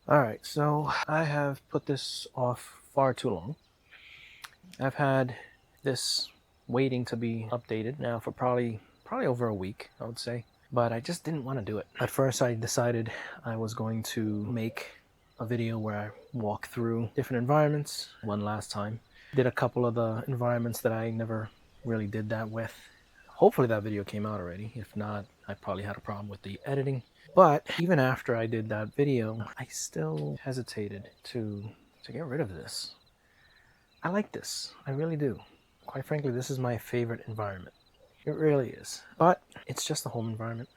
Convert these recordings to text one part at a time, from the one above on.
Alright, so I have put this off far too long. I've had this waiting to be updated now for probably over a week, I would say. But I just didn't want to do it. At first I decided I was going to make a video where I walk through different environments one last time. Did a couple of the environments that I never really did that with. Hopefully that video came out already. If not, I probably had a problem with the editing. But even after I did that video, I still hesitated to get rid of this. I like this. I really do. Quite frankly, this is my favorite environment. It really is. But it's just a home environment.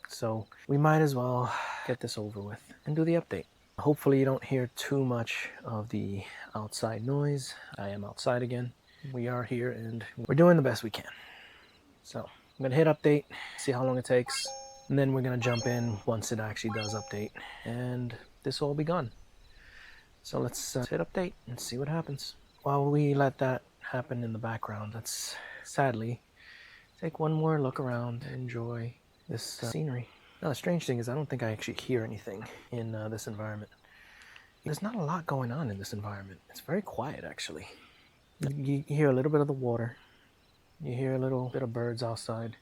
So we might as well get this over with and do the update. Hopefully you don't hear too much of the outside noise. I am outside again. We are here and we're doing the best we can. So I'm going to hit update, see how long it takes, and then we're going to jump in once it actually does update, and this will all be gone. So let's hit update and see what happens. While we let that happen in the background, let's sadly take one more look around and enjoy this scenery. Now the strange thing is I don't think I actually hear anything in this environment. There's not a lot going on in this environment. It's very quiet actually. You hear a little bit of the water. You hear a little bit of birds outside.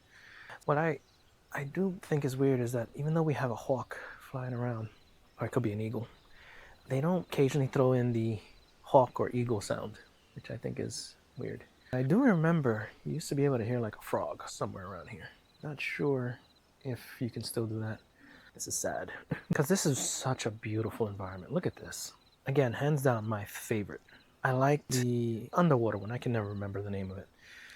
What I do think is weird is that even though we have a hawk flying around, or it could be an eagle, they don't occasionally throw in the hawk or eagle sound, which I think is weird. I do remember you used to be able to hear like a frog somewhere around here. Not sure if you can still do that. This is sad because this is such a beautiful environment. Look at this. Again, hands down my favorite. I like the underwater one. I can never remember the name of it.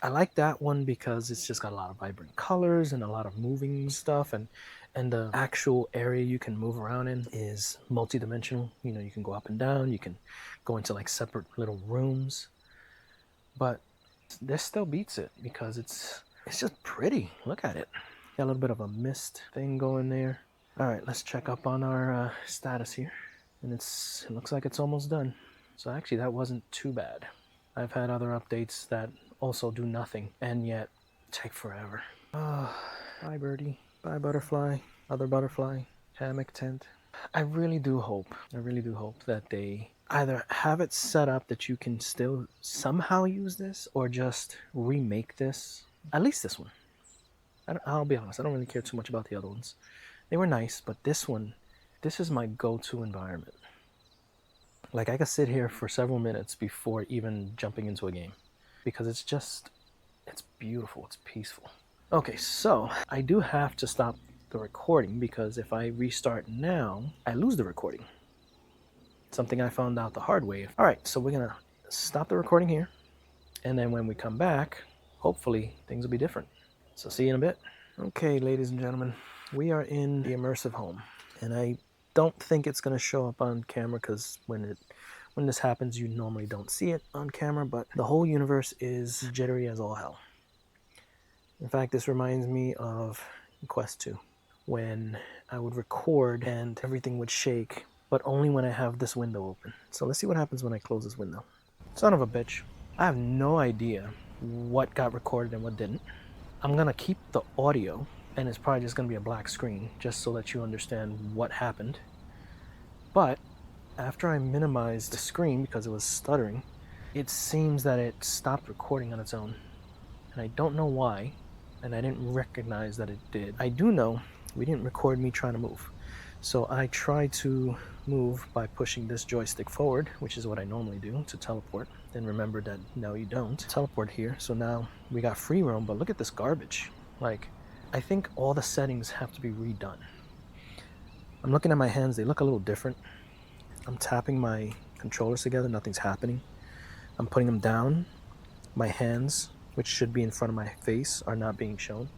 I like that one because it's just got a lot of vibrant colors and a lot of moving stuff, and the actual area you can move around in is multi-dimensional. You know, you can go up and down, you can go into like separate little rooms, but this still beats it because it's just pretty. Look at it. Got a little bit of a mist thing going there. All right, let's check up on our status here, and it looks like it's almost done. So actually that wasn't too bad. I've had other updates that also do nothing and yet take forever. Bye birdie, bye butterfly, other butterfly, hammock tent. I really do hope that they either have it set up that you can still somehow use this or just remake this, at least this one. I'll be honest, I don't really care too much about the other ones. They were nice, but this one, this is my go-to environment. Like I could sit here for several minutes before even jumping into a game because it's beautiful, it's peaceful. Okay, so I do have to stop the recording because if I restart now, I lose the recording. Something I found out the hard way. All right, so we're gonna stop the recording here, and then when we come back, hopefully things will be different. So see you in a bit. Okay, ladies and gentlemen, we are in the immersive home, and I don't think it's going to show up on camera because when this happens you normally don't see it on camera, but the whole universe is jittery as all hell. In fact, this reminds me of Quest 2 when I would record and everything would shake, but only when I have this window open. So let's see what happens when I close this window. Son of a bitch. I have no idea what got recorded and what didn't. I'm gonna keep the audio, and it's probably just gonna be a black screen just so that you understand what happened. But after I minimized the screen because it was stuttering, it seems that it stopped recording on its own. And I don't know why, and I didn't recognize that it did. I do know we didn't record me trying to move. So I tried to move by pushing this joystick forward, which is what I normally do to teleport. Then remember that no, you don't teleport here. So now we got free roam, but look at this garbage. Like, I think all the settings have to be redone. I'm looking at my hands, they look a little different. I'm tapping my controllers together, nothing's happening. I'm putting them down. My hands, which should be in front of my face, are not being shown.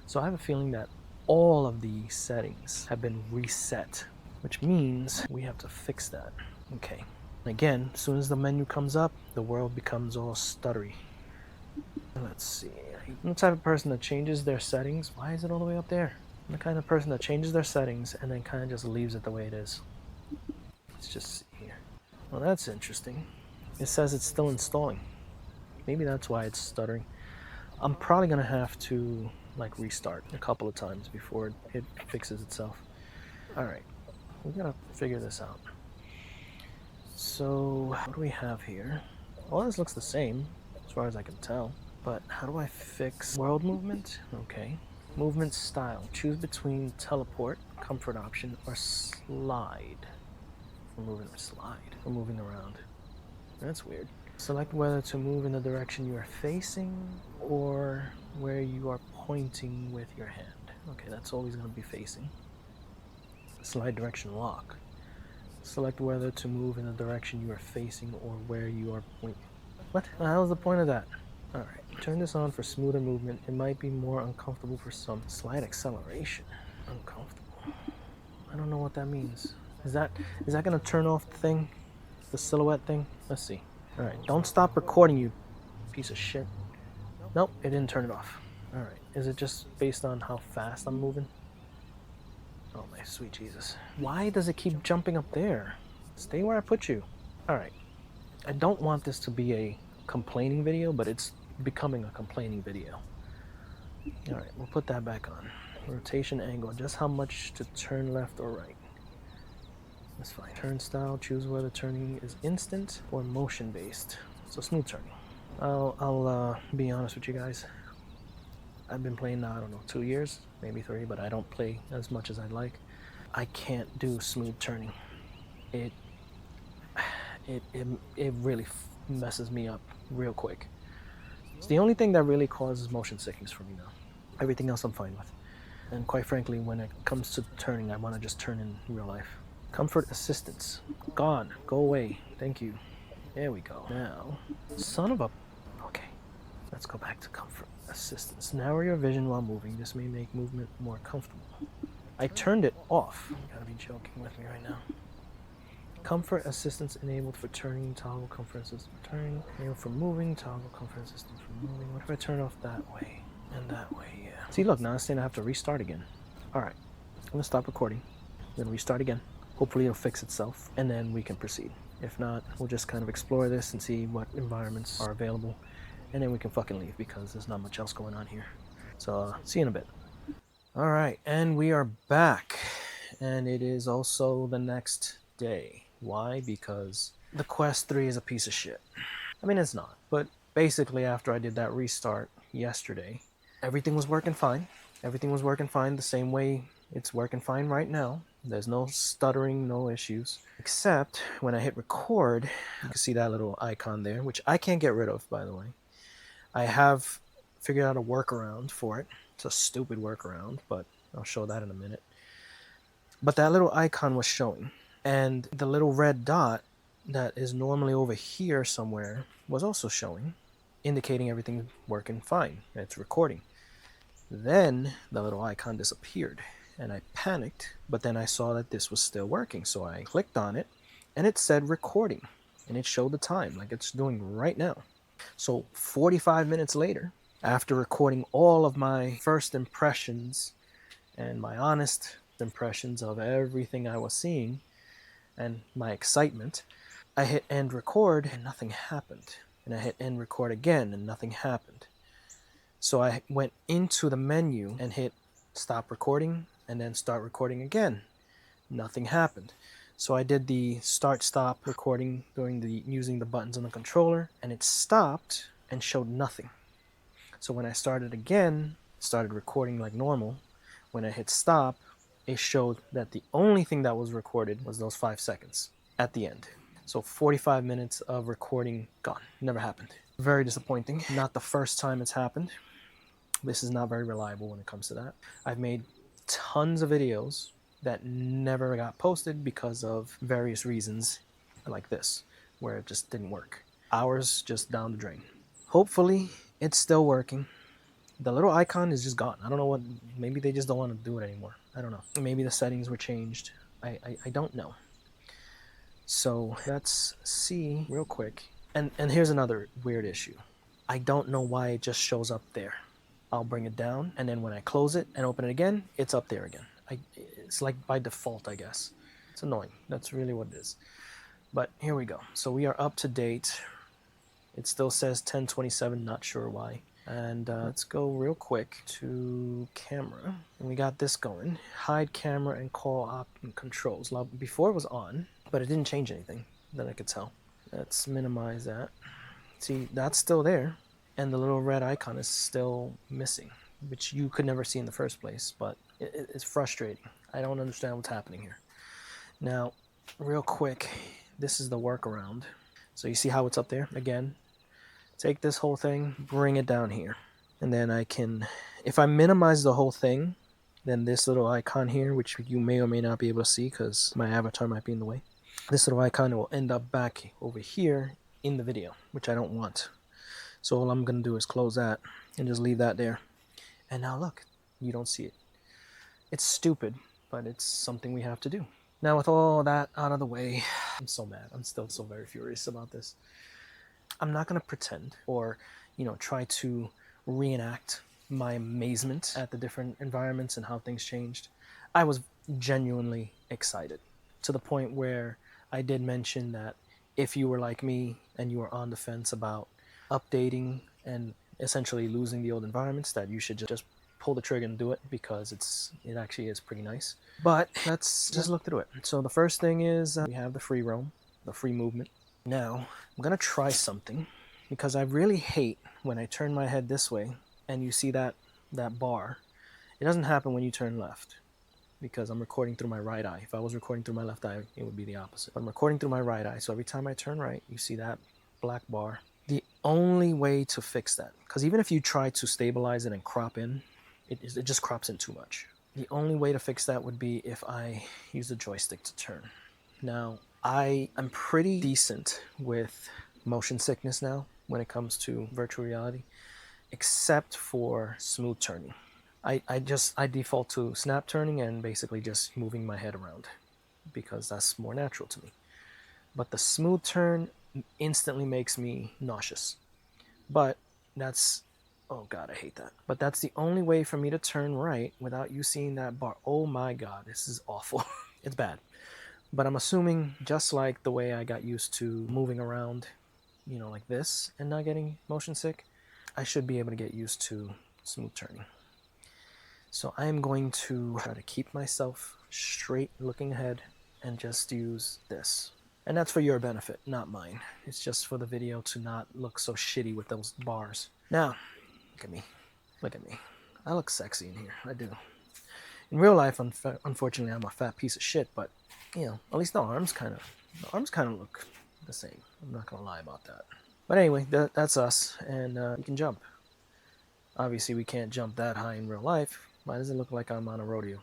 So I have a feeling that all of the settings have been reset, which means we have to fix that. Okay. Again, as soon as the menu comes up, the world becomes all stuttery. Let's see. I'm the type of person that changes their settings. Why is it all the way up there? I'm the kind of person that changes their settings and then kind of just leaves it the way it is. Let's just see here. Well, that's interesting. It says it's still installing. Maybe that's why it's stuttering. I'm probably gonna have to like restart a couple of times before it fixes itself. All right, we gotta figure this out. So what do we have here? All this looks the same as far as I can tell. But how do I fix world movement? Okay. Movement style. Choose between teleport, comfort option, or slide. For moving or slide. For moving around. That's weird. Select whether to move in the direction you are facing or where you are pointing with your hand. Okay, that's always going to be facing. Slide direction lock. Select whether to move in the direction you are facing or where you are pointing. What the hell is the point of that? Alright, turn this on for smoother movement. It might be more uncomfortable for some. Slide acceleration. Uncomfortable. I don't know what that means. Is that going to turn off the thing? The silhouette thing? Let's see. Alright, don't stop recording, you piece of shit. Nope, it didn't turn it off. Alright, is it just based on how fast I'm moving? Oh my sweet Jesus. Why does it keep jumping up there? Stay where I put you. Alright, I don't want this to be a complaining video, but it's becoming a complaining video. Alright, we'll put that back on. Rotation angle, just how much to turn left or right. That's fine. Turn style, choose whether turning is instant or motion based. So smooth turning. I'll be honest with you guys. I've been playing now, I don't know, 2 years, maybe 3, but I don't play as much as I'd like. I can't do smooth turning. It really messes me up real quick. It's the only thing that really causes motion sickness for me now. Everything else I'm fine with. And quite frankly, when it comes to turning, I want to just turn in real life. Comfort assistance. Gone. Go away. Thank you. There we go. Now, son of a... Okay. Let's go back to comfort assistance. Narrow your vision while moving. This may make movement more comfortable. I turned it off. You gotta be joking with me right now. Comfort assistance enabled for turning. Toggle comfort assistance for turning. Enabled for moving. Toggle comfort assistance for moving. What if I turn off that way? And that way, yeah. See, look, now it's saying I have to restart again. Alright. I'm gonna stop recording. Then restart again. Hopefully it'll fix itself. And then we can proceed. If not, we'll just kind of explore this and see what environments are available. And then we can fucking leave because there's not much else going on here. So, see you in a bit. Alright, and we are back. And it is also the next day. Why? Because the Quest 3 is a piece of shit. I mean, it's not. But basically, after I did that restart yesterday, everything was working fine. Everything was working fine the same way it's working fine right now. There's no stuttering, no issues. Except when I hit record, you can see that little icon there, which I can't get rid of, by the way. I have figured out a workaround for it. It's a stupid workaround, but I'll show that in a minute. But that little icon was showing. And the little red dot that is normally over here somewhere was also showing, indicating everything's working fine. It's recording. Then the little icon disappeared. And I panicked, but then I saw that this was still working. So I clicked on it, and it said recording. And it showed the time, like it's doing right now. So 45 minutes later, after recording all of my first impressions and my honest impressions of everything I was seeing and my excitement, I hit end record and nothing happened. And I hit end record again and nothing happened. So I went into the menu and hit stop recording and then start recording again. Nothing happened. So I did the start stop recording using the buttons on the controller, and it stopped and showed nothing. So when I started again, started recording like normal, when I hit stop, it showed that the only thing that was recorded was those 5 seconds at the end. So 45 minutes of recording gone. Never happened. Very disappointing. Not the first time it's happened. This is not very reliable when it comes to that. I've made tons of videos that never got posted because of various reasons like this, where it just didn't work. Hours just down the drain. Hopefully it's still working. The little icon is just gone. I don't know what, maybe they just don't want to do it anymore. I don't know. Maybe the settings were changed. I don't know. So let's see real quick. And here's another weird issue. I don't know why it just shows up there. I'll bring it down, and then when I close it and open it again, it's up there again. It's like by default, I guess. It's annoying. That's really what it is. But here we go. So we are up to date. It still says 1027, not sure why. And let's go real quick to camera. And we got this going. Hide camera and call op and controls. Now, before it was on, but it didn't change anything. than I could tell. Let's minimize that. See, that's still there, and the little red icon is still missing, which you could never see in the first place, but it's frustrating. I don't understand what's happening here. Now, real quick, this is the workaround. So you see how it's up there? Again, take this whole thing, bring it down here. And then I can, if I minimize the whole thing, then this little icon here, which you may or may not be able to see because my avatar might be in the way, this little icon will end up back over here in the video, which I don't want. So all I'm going to do is close that and just leave that there. And now look, you don't see it. It's stupid, but it's something we have to do. Now with all that out of the way, I'm so mad. I'm still so very furious about this. I'm not going to pretend or, try to reenact my amazement at the different environments and how things changed. I was genuinely excited to the point where I did mention that if you were like me and you were on the fence about updating and essentially losing the old environments, that you should just pull the trigger and do it, because it actually is pretty nice. But let's just look through it. So the first thing is we have the free roam, the free movement. Now I'm gonna try something, because I really hate when I turn my head this way and you see that bar. It doesn't happen when you turn left, because I'm recording through my right eye. If I was recording through my left eye, it would be the opposite. But I'm recording through my right eye, so every time I turn right, you see that black bar. The only way to fix that, because even if you try to stabilize it and crop in, it just crops in too much. The only way to fix that would be if I use the joystick to turn. Now, I am pretty decent with motion sickness now when it comes to virtual reality, except for smooth turning. I default to snap turning and basically just moving my head around, because that's more natural to me. But the smooth turn instantly makes me nauseous. But that's, oh God, I hate that. But that's the only way for me to turn right without you seeing that bar. Oh my God, this is awful. It's bad. But I'm assuming, just like the way I got used to moving around, like this and not getting motion sick, I should be able to get used to smooth turning. So I am going to try to keep myself straight looking ahead and just use this. And that's for your benefit, not mine. It's just for the video to not look so shitty with those bars. Now, look at me. Look at me. I look sexy in here. I do. In real life, unfortunately, I'm a fat piece of shit, but, at least the arms kind of look the same. I'm not going to lie about that. But anyway, that's us, and you can jump. Obviously, we can't jump that high in real life. Why does it look like I'm on a rodeo?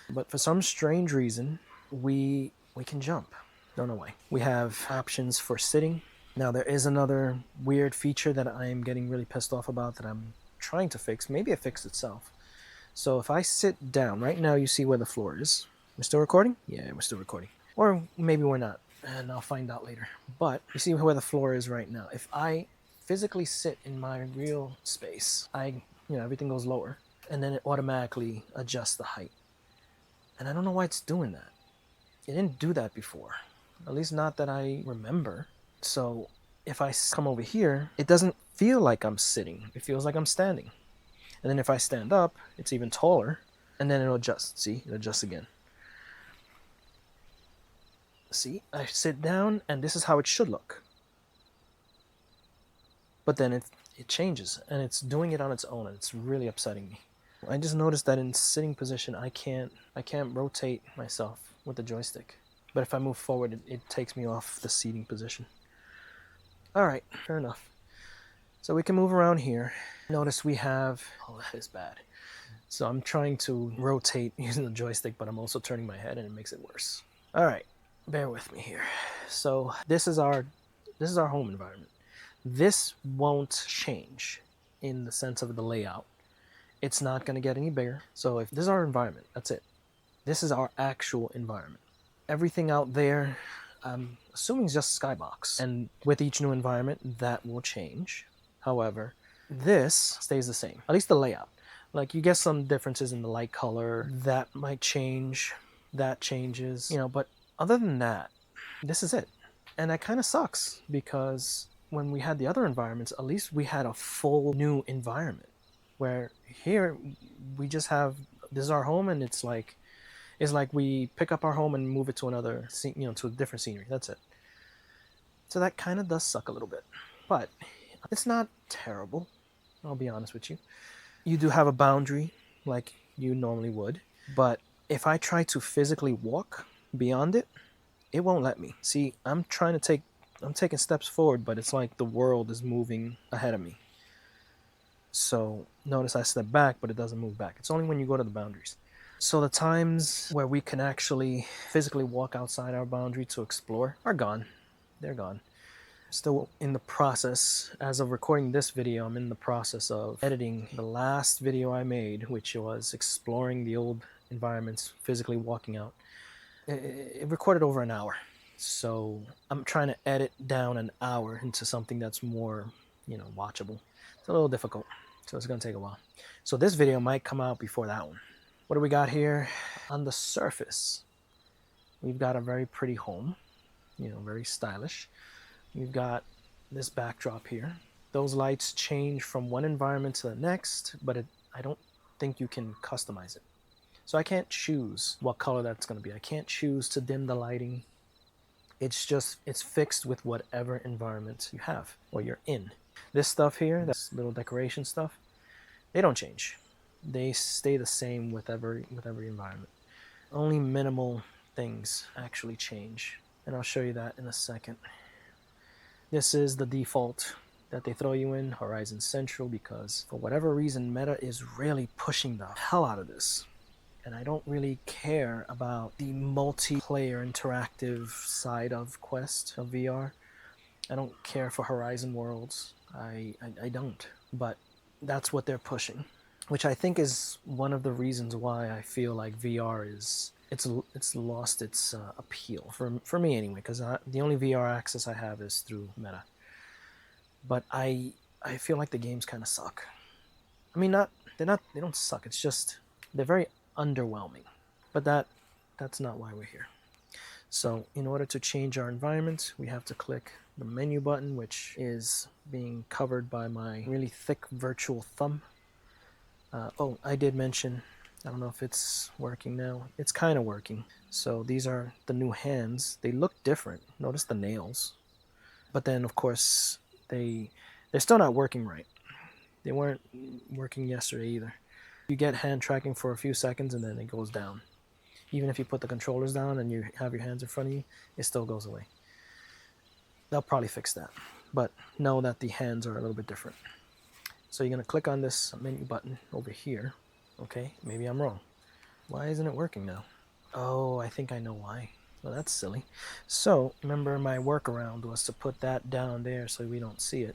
But for some strange reason, we can jump. Don't know why. We have options for sitting. Now, there is another weird feature that I'm getting really pissed off about that I'm trying to fix. Maybe it fixed itself. So if I sit down, right now you see where the floor is. We're still recording? Yeah, we're still recording. Or maybe we're not, and I'll find out later. But you see where the floor is right now. If I physically sit in my real space, everything goes lower, and then it automatically adjusts the height. And I don't know why it's doing that. It didn't do that before. At least not that I remember. So if I come over here, it doesn't feel like I'm sitting. It feels like I'm standing. And then if I stand up, it's even taller, and then it'll adjust. See, it adjusts again. See, I sit down, and this is how it should look. But then it changes, and it's doing it on its own, and it's really upsetting me. I just noticed that in sitting position, I can't rotate myself with the joystick. But if I move forward, it takes me off the seating position. All right, fair enough. So we can move around here. Notice we have, oh, that is bad. So I'm trying to rotate using the joystick, but I'm also turning my head, and it makes it worse. All right, bear with me here. So this is our home environment. This won't change in the sense of the layout. It's not going to get any bigger. So if this is our environment, that's it. This is our actual environment. Everything out there, I'm assuming is just skybox. And with each new environment, that will change. However, this stays the same, at least the layout. Like, you get some differences in the light color. That might change. That changes. But other than that, this is it. And that kind of sucks, because when we had the other environments, at least we had a full new environment. Where here, we just have, this is our home, and it's like we pick up our home and move it to another, to a different scenery. That's it. So that kind of does suck a little bit, but it's not terrible. I'll be honest with you. You do have a boundary like you normally would, but if I try to physically walk beyond it, it won't let me. See, I'm taking steps forward, but it's like the world is moving ahead of me. So notice I step back, but it doesn't move back. It's only when you go to the boundaries. So the times where we can actually physically walk outside our boundary to explore are gone. They're gone. Still in the process, as of recording this video, I'm in the process of editing the last video I made, which was exploring the old environments, physically walking out. It recorded over an hour. So I'm trying to edit down an hour into something that's more, watchable. It's a little difficult, so it's going to take a while. So this video might come out before that one. What do we got here? On the surface, we've got a very pretty home, very stylish. We've got this backdrop here. Those lights change from one environment to the next, but I don't think you can customize it. So I can't choose what color that's going to be. I can't choose to dim the lighting. It's fixed with whatever environment you have or you're in. This stuff here, this little decoration stuff, they don't change. They stay the same with every environment. Only minimal things actually change, and I'll show you that in a second. This is the default that they throw you in, Horizon Central, because for whatever reason, Meta is really pushing the hell out of this. And I don't really care about the multiplayer interactive side of Quest, of VR. I don't care for Horizon Worlds. I don't. But that's what they're pushing, which I think is one of the reasons why I feel like VR it's lost its appeal for me anyway, because the only VR access I have is through Meta. But I feel like the games kind of suck. I mean, they don't suck. It's just they're very underwhelming. But that's not why we're here. So in order to change our environment, we have to click the menu button, which is being covered by my really thick virtual thumb. Oh, I did mention, I don't know if it's working now. It's kind of working. So these are the new hands. They look different. Notice the nails. But then, of course, they're still not working right. They weren't working yesterday either. You get hand tracking for a few seconds and then it goes down. Even if you put the controllers down and you have your hands in front of you, it still goes away. They'll probably fix that. But know that the hands are a little bit different. So you're going to click on this menu button over here. Okay, maybe I'm wrong. Why isn't it working now? Oh, I think I know why. Well, that's silly. So remember, my workaround was to put that down there so we don't see it.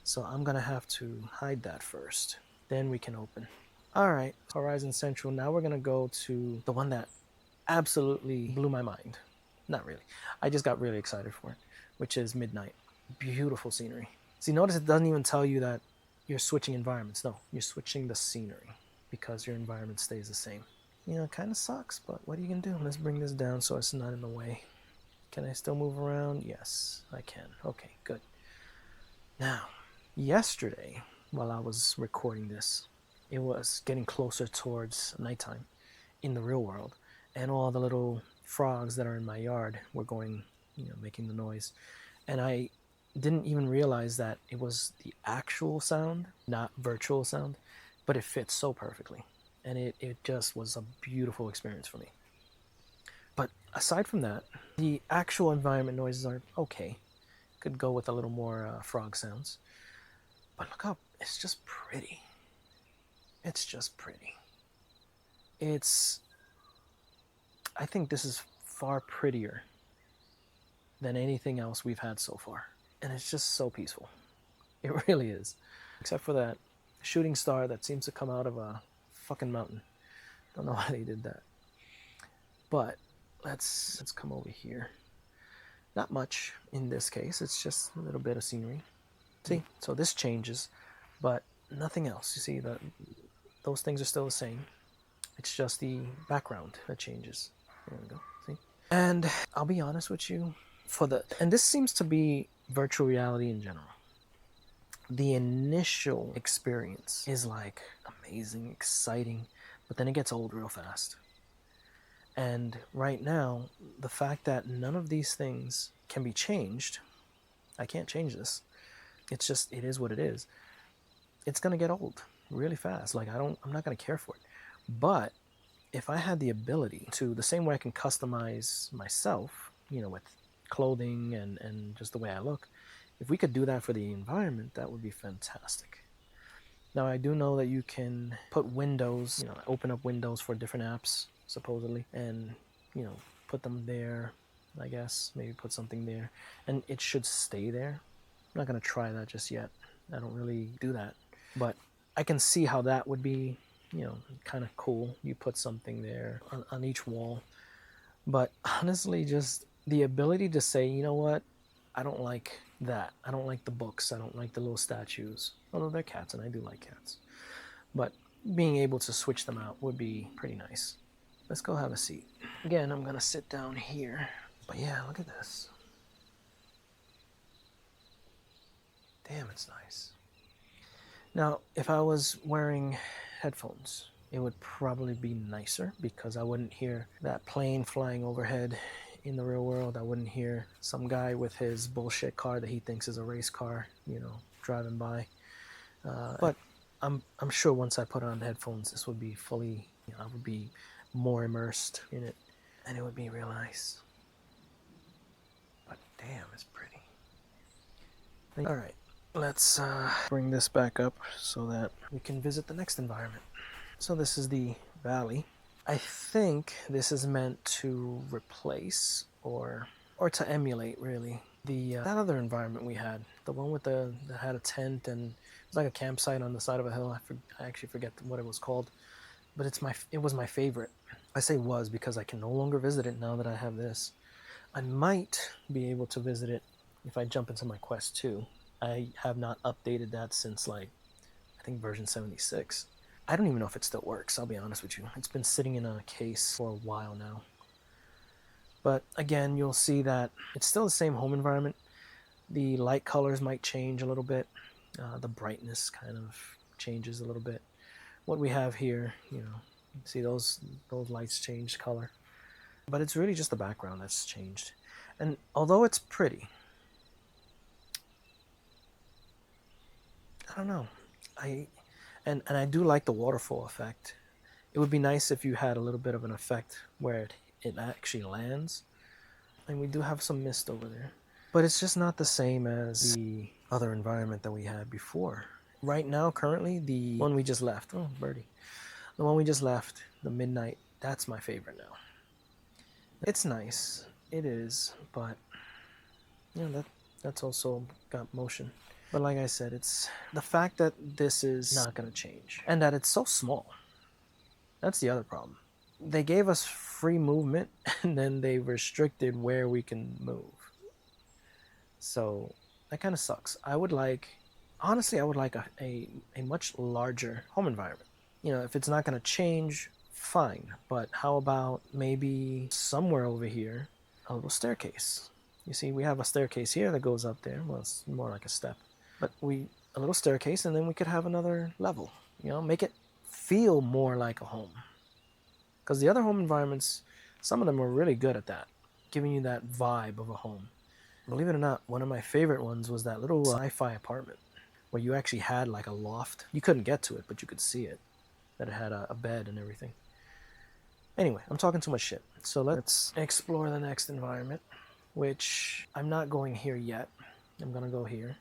So I'm going to have to hide that first. Then we can open. All right, Horizon Central. Now we're going to go to the one that absolutely blew my mind. Not really. I just got really excited for it, which is Midnight. Beautiful scenery. See, notice it doesn't even tell you that you're switching environments. No, you're switching the scenery because your environment stays the same. It kind of sucks, but what are you going to do? Let's bring this down so it's not in the way. Can I still move around? Yes, I can. Okay, good. Now, yesterday, while I was recording this, it was getting closer towards nighttime in the real world, and all the little frogs that are in my yard were going, making the noise. And I didn't even realize that it was the actual sound, not virtual sound, but it fits so perfectly. And it just was a beautiful experience for me. But aside from that, the actual environment noises are okay. Could go with a little more frog sounds. But look up, it's just pretty. It's just pretty. I think this is far prettier than anything else we've had so far. And it's just so peaceful. It really is. Except for that shooting star that seems to come out of a fucking mountain. Don't know why they did that. But let's come over here. Not much in this case. It's just a little bit of scenery. See? So this changes, but nothing else. You see, those things are still the same. It's just the background that changes. There we go. See? And I'll be honest with you, and this seems to be virtual reality in general. The initial experience is like amazing, exciting, but then it gets old real fast. And right now, the fact that none of these things can be changed, I can't change this. It's just, it is what it is. It's gonna get old really fast. Like I'm not gonna care for it. But if I had the ability to, the same way I can customize myself, you know, with clothing and just the way I look, if we could do that for the environment, that would be fantastic. Now I do know that you can put windows, you know, open up windows for different apps supposedly, and you know, put them there. I guess maybe put something there, and it should stay there. I'm not gonna try that just yet. I don't really do that, but I can see how that would be, you know, kind of cool. You put something there on each wall, but honestly, just the ability to say, you know what, I don't like that. I don't like the books. I don't like the little statues. Although they're cats, and I do like cats. But being able to switch them out would be pretty nice. Let's go have a seat. Again, I'm gonna sit down here. But yeah, look at this. Damn, it's nice. Now, if I was wearing headphones, it would probably be nicer because I wouldn't hear that plane flying overhead in the real world. I wouldn't hear some guy with his bullshit car that he thinks is a race car, you know, driving by. But I'm sure once I put on headphones, this would be fully, you know, I would be more immersed in it, and it would be real nice. But damn, it's pretty. All right, let's bring this back up so that we can visit the next environment. So this is the valley. I think this is meant to replace or to emulate, really, the that other environment we had, the one with that had a tent and it was like a campsite on the side of a hill. I actually forget what it was called, but it was my favorite. I say was because I can no longer visit it now that I have this. I might be able to visit it if I jump into my Quest 2. I have not updated that since, like, I think version 76. I don't even know if it still works, I'll be honest with you. It's been sitting in a case for a while now. But again, you'll see that it's still the same home environment. The light colors might change a little bit. The brightness kind of changes a little bit. What we have here, you know, see those lights change color. But it's really just the background that's changed. And although it's pretty, I don't know. And I do like the waterfall effect. It would be nice if you had a little bit of an effect where it actually lands. And we do have some mist over there. But it's just not the same as the other environment that we had before. Right now, currently, the one we just left, oh, birdie. The one we just left, the midnight, that's my favorite now. It's nice. It is, but you know, that's also got motion. But like I said, it's the fact that this is not going to change and that it's so small. That's the other problem. They gave us free movement and then they restricted where we can move. So that kind of sucks. Honestly, I would like a much larger home environment. You know, if it's not going to change, fine. But how about maybe somewhere over here, a little staircase? You see, we have a staircase here that goes up there. Well, it's more like a step. But a little staircase, and then we could have another level. You know, make it feel more like a home. Because the other home environments, some of them are really good at that, giving you that vibe of a home. Believe it or not, one of my favorite ones was that little sci-fi apartment where you actually had like a loft. You couldn't get to it, but you could see it. That it had a bed and everything. Anyway, I'm talking too much shit. So let's explore the next environment, which I'm not going here yet. I'm going to go here.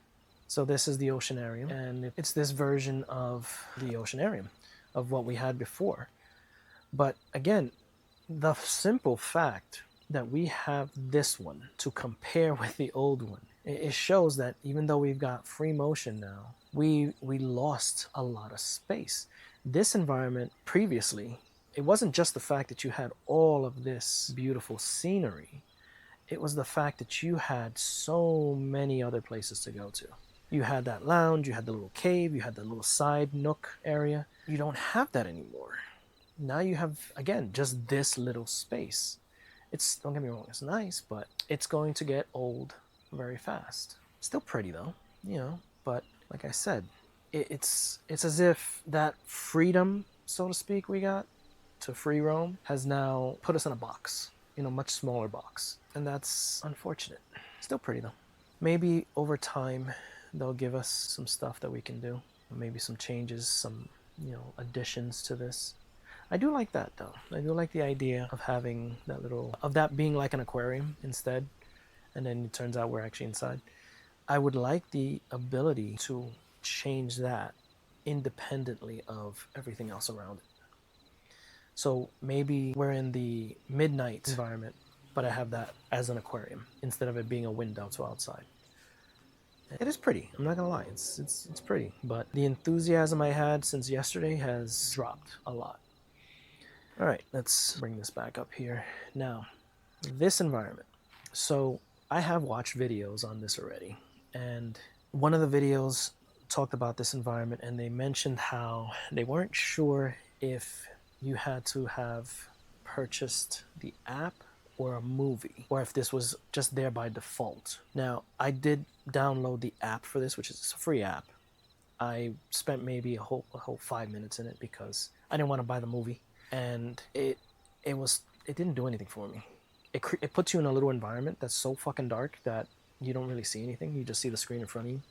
So this is the Oceanarium, and it's this version of the Oceanarium, of what we had before. But again, the simple fact that we have this one to compare with the old one, it shows that even though we've got free motion now, we lost a lot of space. This environment previously, it wasn't just the fact that you had all of this beautiful scenery. It was the fact that you had so many other places to go to. You had that lounge, you had the little cave, you had the little side nook area. You don't have that anymore. Now you have, again, just this little space. Don't get me wrong, it's nice, but it's going to get old very fast. Still pretty though, you know, but like I said, it's as if that freedom, so to speak, we got to free roam has now put us in a box, much smaller box. And that's unfortunate. Still pretty though. Maybe over time they'll give us some stuff that we can do. Maybe some changes, some, additions to this. I do like that though. I do like the idea of having that being like an aquarium instead, and then it turns out we're actually inside. I would like the ability to change that independently of everything else around it. So maybe we're in the midnight environment, but I have that as an aquarium instead of it being a window to outside. It is pretty. I'm not gonna lie. It's pretty, but the enthusiasm I had since yesterday has dropped a lot. All right, let's bring this back up here. Now, this environment. So I have watched videos on this already, and one of the videos talked about this environment, and they mentioned how they weren't sure if you had to have purchased the app or a movie, or if this was just there by default. Now, I did download the app for this, which is a free app. I spent maybe a whole 5 minutes in it because I didn't want to buy the movie, and it didn't do anything for me. It puts you in a little environment that's so fucking dark that you don't really see anything. You just see the screen in front of you,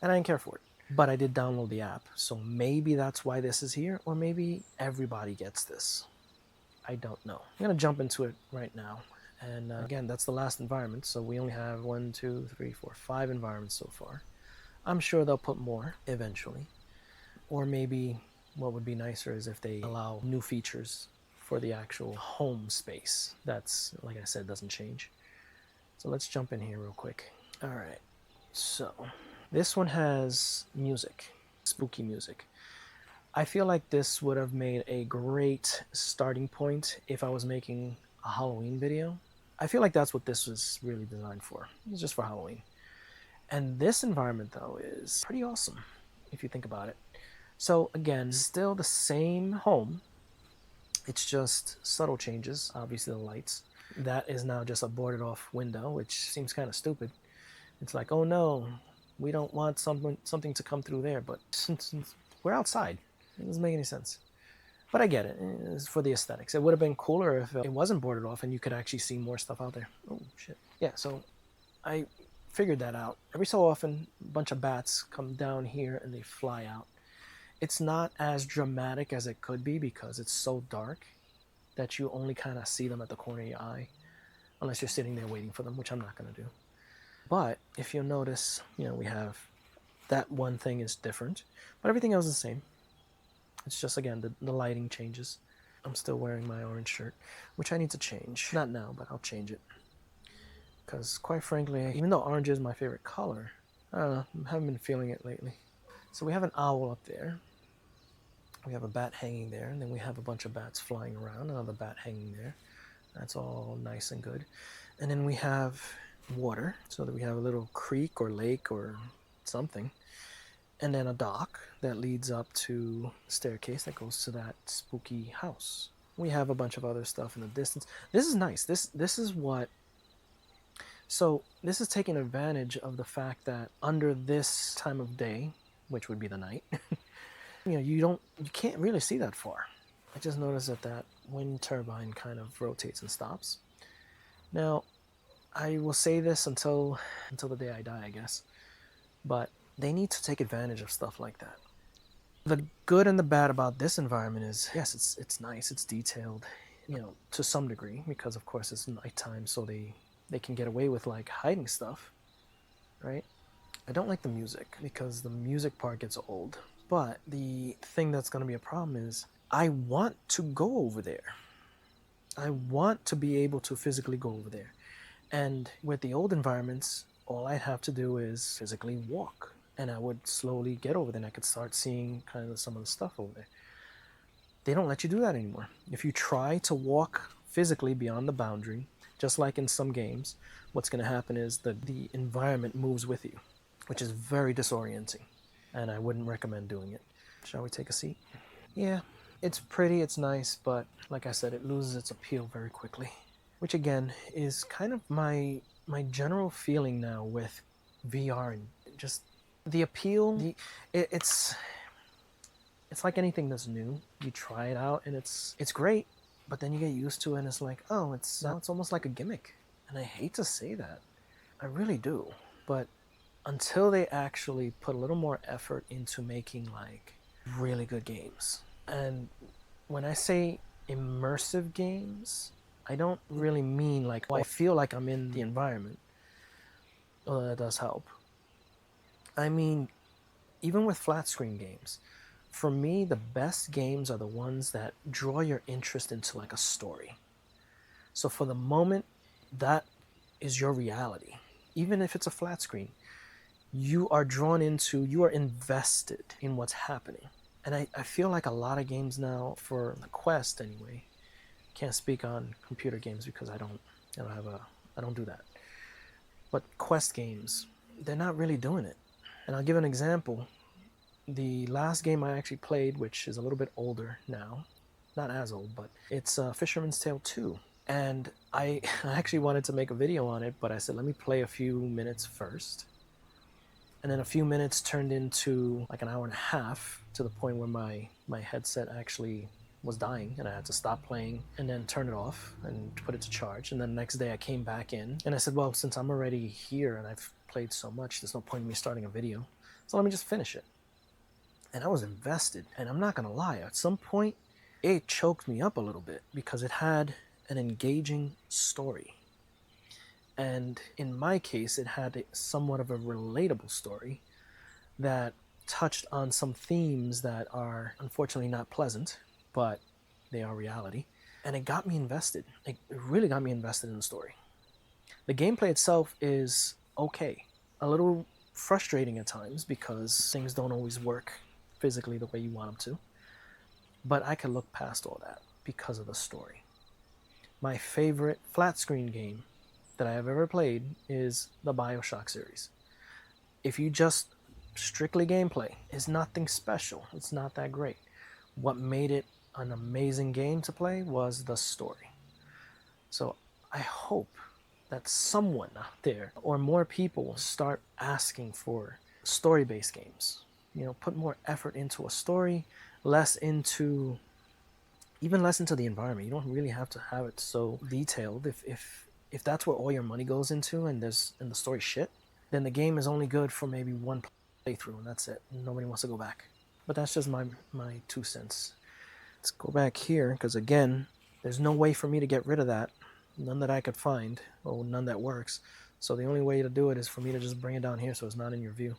and I didn't care for it. But I did download the app, so maybe that's why this is here, or maybe everybody gets this. I don't know. I'm gonna jump into it right now, and again, that's the last environment, so we only have 1, 2, 3, 4, 5 environments so far. I'm sure they'll put more eventually, or maybe what would be nicer is if they allow new features for the actual home space. That's, like I said, doesn't change. So let's jump in here real quick. All right, so this one has music, spooky music. I feel like this would have made a great starting point if I was making a Halloween video. I feel like that's what this was really designed for. It's just for Halloween. And this environment, though, is pretty awesome if you think about it. So again, still the same home. It's just subtle changes. Obviously, the lights. That is now just a boarded off window, which seems kind of stupid. It's like, oh no, we don't want something to come through there, but since we're outside, it doesn't make any sense. But I get it. It's for the aesthetics. It would have been cooler if it wasn't boarded off and you could actually see more stuff out there. Oh, shit. Yeah, so I figured that out. Every so often, a bunch of bats come down here and they fly out. It's not as dramatic as it could be because it's so dark that you only kind of see them at the corner of your eye, unless you're sitting there waiting for them, which I'm not going to do. But if you'll notice, we have that one thing is different, but everything else is the same. It's just, again, the lighting changes. I'm still wearing my orange shirt, which I need to change. Not now, but I'll change it. Because, quite frankly, even though orange is my favorite color, I don't know, I haven't been feeling it lately. So we have an owl up there. We have a bat hanging there, and then we have a bunch of bats flying around, another bat hanging there. That's all nice and good. And then we have water, so that we have a little creek or lake or something. And then a dock that leads up to a staircase that goes to that spooky house. We have a bunch of other stuff in the distance. This is nice. This is what... So this is taking advantage of the fact that under this time of day, which would be the night, you can't really see that far. I just noticed that wind turbine kind of rotates and stops. Now, I will say this until the day I die, I guess. But they need to take advantage of stuff like that. The good and the bad about this environment is, yes, it's nice, it's detailed, to some degree, because of course it's nighttime, so they can get away with like hiding stuff, right? I don't like the music because the music part gets old. But the thing that's going to be a problem is I want to go over there. I want to be able to physically go over there. And with the old environments, all I have to do is physically walk. And I would slowly get over there and I could start seeing kind of some of the stuff over there. They don't let you do that anymore. If you try to walk physically beyond the boundary, just like in some games, what's going to happen is that the environment moves with you, which is very disorienting. And I wouldn't recommend doing it. Shall we take a seat? Yeah, it's pretty, it's nice, but like I said, it loses its appeal very quickly. Which again, is kind of my general feeling now with VR and just the appeal. It's like anything that's new. You try it out and it's great, but then you get used to it and it's like, oh, it's almost like a gimmick. And I hate to say that. I really do. But until they actually put a little more effort into making like really good games. And when I say immersive games, I don't really mean like, oh, I feel like I'm in the environment. Although that does help. I mean, even with flat screen games, for me, the best games are the ones that draw your interest into like a story. So for the moment, that is your reality. Even if it's a flat screen, you are drawn into, you are invested in what's happening. And I feel like a lot of games now, for the Quest anyway, can't speak on computer games because I don't do that. But Quest games, they're not really doing it. And I'll give an example. The last game I actually played, which is a little bit older now, not as old, but it's Fisherman's Tale 2. And I actually wanted to make a video on it, but I said, let me play a few minutes first. And then a few minutes turned into like an hour and a half, to the point where my headset actually was dying and I had to stop playing and then turn it off and put it to charge. And then the next day I came back in and I said, well, since I'm already here and I've played so much, there's no point in me starting a video. So let me just finish it. And I was invested. And I'm not going to lie, at some point it choked me up a little bit because it had an engaging story. And in my case, it had somewhat of a relatable story that touched on some themes that are unfortunately not pleasant, but they are reality. And it got me invested. It really got me invested in the story. The gameplay itself is okay. A little frustrating at times because things don't always work physically the way you want them to. But I can look past all that because of the story. My favorite flat screen game that I have ever played is the BioShock series. If you just strictly gameplay, it's nothing special. It's not that great. What made it an amazing game to play was the story. So I hope that someone out there or more people will start asking for story-based games. You know, put more effort into a story, less into the environment. You don't really have to have it so detailed. If that's where all your money goes into and the story's shit, then the game is only good for maybe one playthrough and that's it. Nobody wants to go back. But that's just my 2 cents. Let's go back here because again, there's no way for me to get rid of that. None that I could find, or none that works. So the only way to do it is for me to just bring it down here so it's not in your view.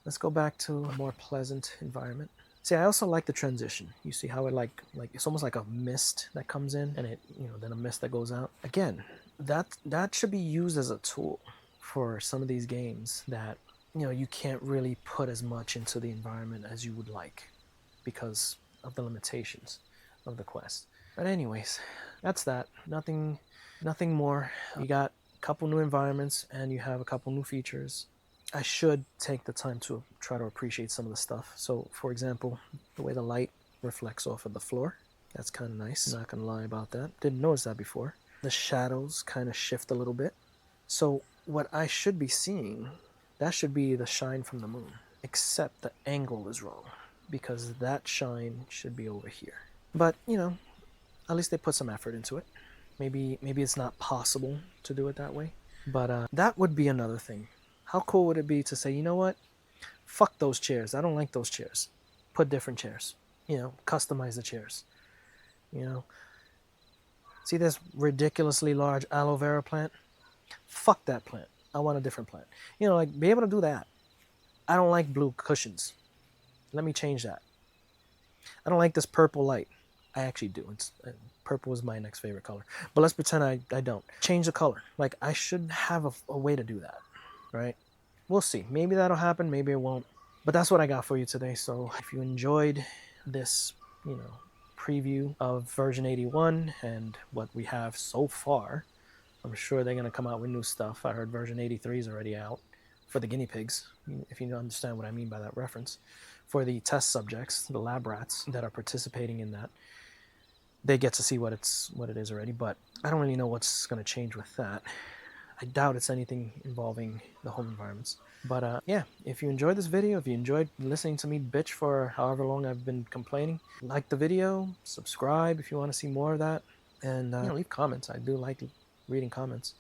Let's go back to a more pleasant environment. See, I also like the transition. You see how it like it's almost like a mist that comes in and it, then a mist that goes out. Again, that should be used as a tool for some of these games that, you can't really put as much into the environment as you would like because of the limitations of the Quest. But anyways, that's that. Nothing more. You got a couple new environments and you have a couple new features. I should take the time to try to appreciate some of the stuff. So, for example, the way the light reflects off of the floor, that's kind of nice. Not gonna lie about that. Didn't notice that before. The shadows kind of shift a little bit. So what I should be seeing, that should be the shine from the moon. Except the angle is wrong because that shine should be over here. But, at least they put some effort into it. Maybe it's not possible to do it that way. But that would be another thing. How cool would it be to say, you know what? Fuck those chairs. I don't like those chairs. Put different chairs. Customize the chairs. See this ridiculously large aloe vera plant? Fuck that plant. I want a different plant. Be able to do that. I don't like blue cushions. Let me change that. I don't like this purple light. I actually do. Purple is my next favorite color. But let's pretend I don't. Change the color. Like, I should have a way to do that. Right? We'll see. Maybe that'll happen. Maybe it won't. But that's what I got for you today. So if you enjoyed this, preview of version 81 and what we have so far, I'm sure they're going to come out with new stuff. I heard version 83 is already out for the guinea pigs, if you understand what I mean by that reference. For the test subjects, the lab rats that are participating in that, they get to see what it is already, but I don't really know what's going to change with that. I doubt it's anything involving the home environments. But yeah, if you enjoyed this video, if you enjoyed listening to me bitch for however long I've been complaining, like the video, subscribe if you want to see more of that, and leave comments. I do like reading comments.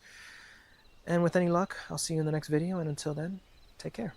And with any luck, I'll see you in the next video, and until then, take care.